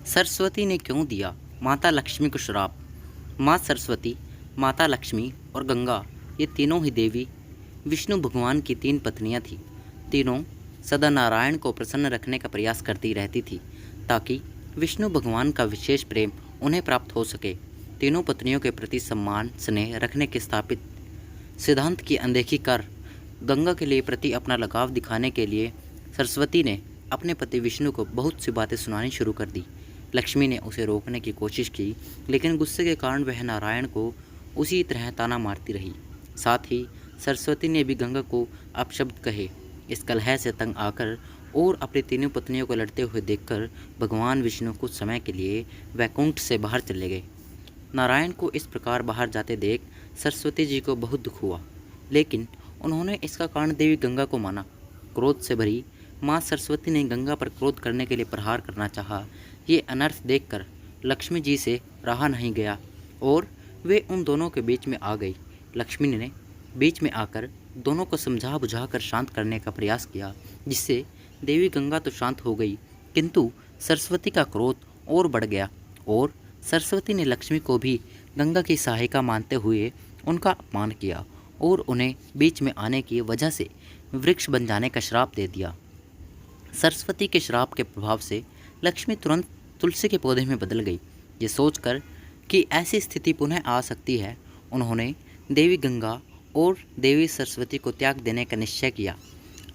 सरस्वती ने क्यों दिया माता लक्ष्मी को श्राप। माँ सरस्वती, माता लक्ष्मी और गंगा, ये तीनों ही देवी विष्णु भगवान की तीन पत्नियां थीं। तीनों सदा नारायण को प्रसन्न रखने का प्रयास करती रहती थी ताकि विष्णु भगवान का विशेष प्रेम उन्हें प्राप्त हो सके। तीनों पत्नियों के प्रति सम्मान स्नेह रखने के स्थापित सिद्धांत की अनदेखी कर गंगा के लिए प्रति अपना लगाव दिखाने के लिए सरस्वती ने अपने पति विष्णु को बहुत सी बातें सुनानी शुरू कर दी। लक्ष्मी ने उसे रोकने की कोशिश की, लेकिन गुस्से के कारण वह नारायण को उसी तरह ताना मारती रही। साथ ही सरस्वती ने भी गंगा को अपशब्द कहे। इस कलह से तंग आकर और अपनी तीनों पत्नियों को लड़ते हुए देखकर भगवान विष्णु कुछ समय के लिए वैकुंठ से बाहर चले गए। नारायण को इस प्रकार बाहर जाते देख सरस्वती जी को बहुत दुख हुआ, लेकिन उन्होंने इसका कारण देवी गंगा को माना। क्रोध से भरी माँ सरस्वती ने गंगा पर क्रोध करने के लिए प्रहार करना चाहा। ये अनर्थ देखकर लक्ष्मी जी से रहा नहीं गया और वे उन दोनों के बीच में आ गई। लक्ष्मी ने बीच में आकर दोनों को समझा बुझाकर शांत करने का प्रयास किया, जिससे देवी गंगा तो शांत हो गई, किंतु सरस्वती का क्रोध और बढ़ गया और सरस्वती ने लक्ष्मी को भी गंगा की सहायिका मानते हुए उनका अपमान किया और उन्हें बीच में आने की वजह से वृक्ष बन जाने का श्राप दे दिया। सरस्वती के श्राप के प्रभाव से लक्ष्मी तुरंत तुलसी के पौधे में बदल गई। ये सोचकर कि ऐसी स्थिति पुनः आ सकती है, उन्होंने देवी गंगा और देवी सरस्वती को त्याग देने का निश्चय किया।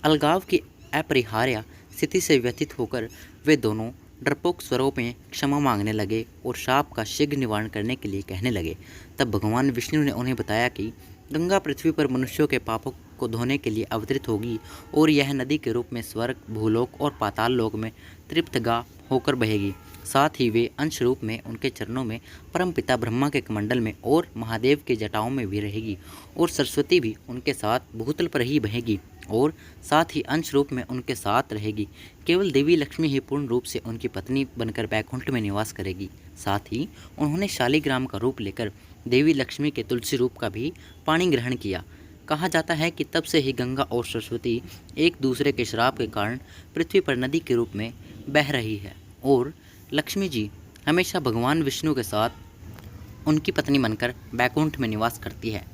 अलगाव की अपरिहार्य स्थिति से व्यथित होकर वे दोनों डरपोक स्वरों में क्षमा मांगने लगे और शाप का शीघ्र निवारण करने के लिए कहने लगे। तब भगवान विष्णु ने उन्हें बताया कि गंगा पृथ्वी पर मनुष्यों के पापों को धोने के लिए अवतरित होगी और यह नदी के रूप में स्वर्ग, भूलोक और पाताल लोक में तृप्तगा होकर बहेगी। साथ ही वे अंश रूप में उनके चरणों में परमपिता ब्रह्मा के कमंडल में और महादेव के जटाओं में भी रहेगी और सरस्वती भी उनके साथ भूतल पर ही बहेगी और साथ ही अंश रूप में उनके साथ रहेगी। केवल देवी लक्ष्मी ही पूर्ण रूप से उनकी पत्नी बनकर बैकुंठ में निवास करेगी। साथ ही उन्होंने शालिग्राम का रूप लेकर देवी लक्ष्मी के तुलसी रूप का भी पाणी ग्रहण किया। कहा जाता है कि तब से ही गंगा और सरस्वती एक दूसरे के श्राप के कारण पृथ्वी पर नदी के रूप में बह रही है और लक्ष्मी जी हमेशा भगवान विष्णु के साथ उनकी पत्नी बनकर बैकुंठ में निवास करती है।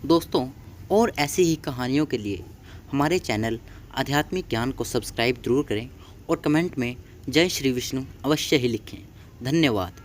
दोस्तों, और ऐसी ही कहानियों के लिए हमारे चैनल आध्यात्मिक ज्ञान को सब्सक्राइब जरूर करें और कमेंट में जय श्री विष्णु अवश्य ही लिखें। धन्यवाद।